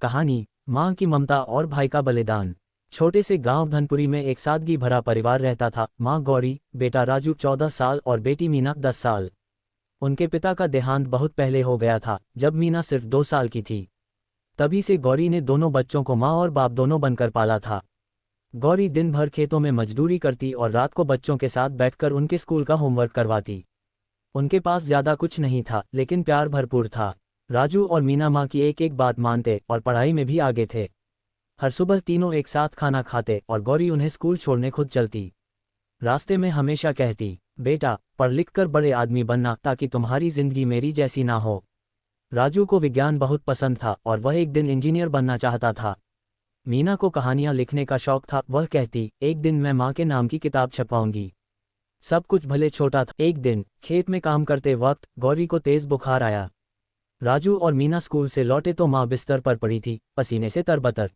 कहानी माँ की ममता और भाई का बलिदान। छोटे से गांव धनपुरी में एक सादगी भरा परिवार रहता था। माँ गौरी, बेटा राजू 14 साल और बेटी मीना 10 साल। उनके पिता का देहांत बहुत पहले हो गया था, जब मीना सिर्फ 2 साल की थी। तभी से गौरी ने दोनों बच्चों को माँ और बाप दोनों बनकर पाला था। गौरी दिन भर खेतों में मजदूरी करती और रात को बच्चों के साथ बैठकर उनके स्कूल का होमवर्क करवाती। उनके पास ज्यादा कुछ नहीं था, लेकिन प्यार भरपूर था। राजू और मीना माँ की एक एक बात मानते और पढ़ाई में भी आगे थे। हर सुबह तीनों एक साथ खाना खाते और गौरी उन्हें स्कूल छोड़ने खुद चलती। रास्ते में हमेशा कहती, बेटा पढ़ लिख कर बड़े आदमी बनना, ताकि तुम्हारी जिंदगी मेरी जैसी ना हो। राजू को विज्ञान बहुत पसंद था और वह एक दिन इंजीनियर बनना चाहता था। मीना को कहानियां लिखने का शौक था। वह कहती, एक दिन मैं माँ के नाम की किताब छपवाऊंगी। सब कुछ भले छोटा था। एक दिन खेत में काम करते वक्त गौरी को तेज बुखार आया। राजू और मीना स्कूल से लौटे तो माँ बिस्तर पर पड़ी थी, पसीने से तरबतर।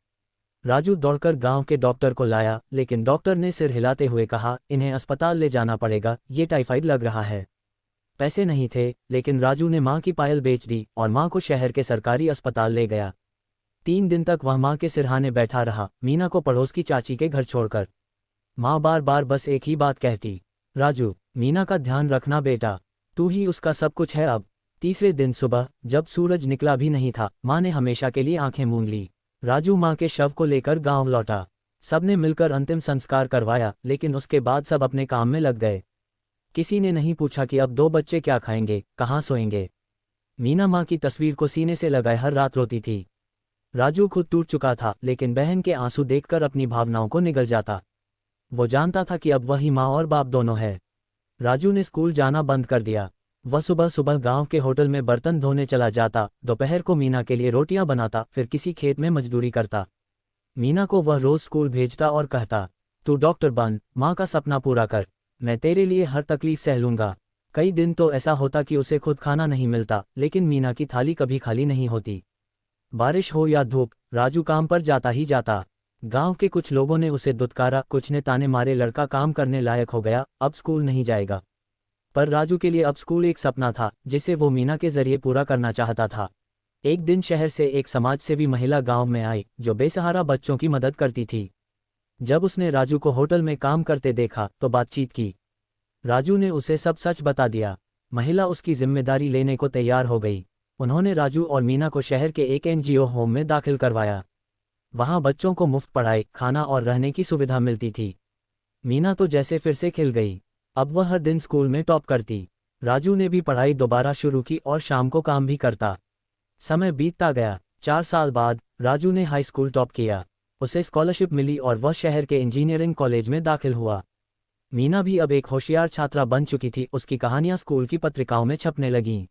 राजू दौड़कर गांव के डॉक्टर को लाया, लेकिन डॉक्टर ने सिर हिलाते हुए कहा, इन्हें अस्पताल ले जाना पड़ेगा, ये टाइफाइड लग रहा है। पैसे नहीं थे, लेकिन राजू ने माँ की पायल बेच दी और माँ को शहर के सरकारी अस्पताल ले गया। 3 दिन तक वह माँ के सिरहाने बैठा रहा, मीना को पड़ोस की चाची के घर छोड़कर। माँ बार बार बस एक ही बात कहती, राजू, मीना का ध्यान रखना बेटा, तू ही उसका सब कुछ है अब। तीसरे दिन सुबह, जब सूरज निकला भी नहीं था, माँ ने हमेशा के लिए आंखें मूंद ली। राजू माँ के शव को लेकर गांव लौटा। सबने मिलकर अंतिम संस्कार करवाया, लेकिन उसके बाद सब अपने काम में लग गए। किसी ने नहीं पूछा कि अब 2 बच्चे क्या खाएंगे, कहाँ सोएंगे। मीना माँ की तस्वीर को सीने से लगाए हर रात रोती थी। राजू खुद टूट चुका था, लेकिन बहन के आंसू देखकर अपनी भावनाओं को निगल जाता। वो जानता था कि अब वही माँ और बाप दोनों है। राजू ने स्कूल जाना बंद कर दिया। वह सुबह सुबह गांव के होटल में बर्तन धोने चला जाता, दोपहर को मीना के लिए रोटियां बनाता, फिर किसी खेत में मजदूरी करता। मीना को वह रोज स्कूल भेजता और कहता, तू डॉक्टर बन, माँ का सपना पूरा कर, मैं तेरे लिए हर तकलीफ सह लूंगा। कई दिन तो ऐसा होता कि उसे खुद खाना नहीं मिलता, लेकिन मीना की थाली कभी खाली नहीं होती। बारिश हो या धूप, राजू काम पर जाता ही जाता। गांव के कुछ लोगों ने उसे दुत्कारा, कुछ ने ताने मारे, लड़का काम करने लायक हो गया, अब स्कूल नहीं जाएगा। पर राजू के लिए अब स्कूल एक सपना था, जिसे वो मीना के जरिए पूरा करना चाहता था। एक दिन शहर से एक समाजसेवी महिला गांव में आई, जो बेसहारा बच्चों की मदद करती थी। जब उसने राजू को होटल में काम करते देखा तो बातचीत की। राजू ने उसे सब सच बता दिया। महिला उसकी जिम्मेदारी लेने को तैयार हो गई। उन्होंने राजू और मीना को शहर के एक एनजीओ होम में दाखिल करवाया। वहां बच्चों को मुफ्त पढ़ाई, खाना और रहने की सुविधा मिलती थी। मीना तो जैसे फिर से खिल गई। अब वह हर दिन स्कूल में टॉप करती। राजू ने भी पढ़ाई दोबारा शुरू की और शाम को काम भी करता। समय बीतता गया। 4 साल बाद राजू ने हाई स्कूल टॉप किया। उसे स्कॉलरशिप मिली और वह शहर के इंजीनियरिंग कॉलेज में दाखिल हुआ। मीना भी अब एक होशियार छात्रा बन चुकी थी। उसकी कहानियां स्कूल की पत्रिकाओं में छपने लगीं।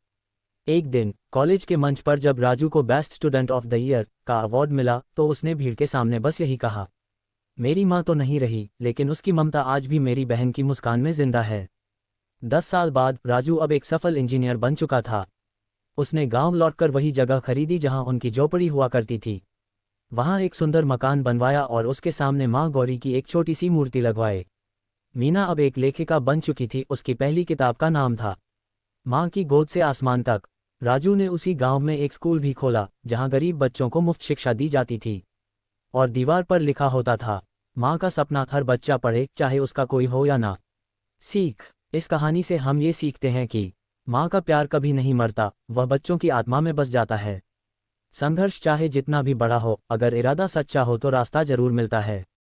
एक दिन कॉलेज के मंच पर जब राजू को best student of the year का अवार्ड मिला, तो उसने भीड़ के सामने बस यही कहा, मेरी माँ तो नहीं रही, लेकिन उसकी ममता आज भी मेरी बहन की मुस्कान में जिंदा है। 10 साल बाद राजू अब एक सफल इंजीनियर बन चुका था। उसने गांव लौटकर वही जगह खरीदी जहां उनकी झोपड़ी हुआ करती थी। वहां एक सुंदर मकान बनवाया और उसके सामने माँ गौरी की एक छोटी सी मूर्ति लगवाए। मीना अब एक लेखिका बन चुकी थी। उसकी पहली किताब का नाम था माँ की गोद से आसमान तक। राजू ने उसी गांव में एक स्कूल भी खोला, जहां गरीब बच्चों को मुफ्त शिक्षा दी जाती थी। और दीवार पर लिखा होता था, माँ का सपना हर बच्चा पढ़े, चाहे उसका कोई हो या ना। सीख। इस कहानी से हम ये सीखते हैं कि माँ का प्यार कभी नहीं मरता, वह बच्चों की आत्मा में बस जाता है। संघर्ष चाहे जितना भी बड़ा हो, अगर इरादा सच्चा हो तो रास्ता जरूर मिलता है।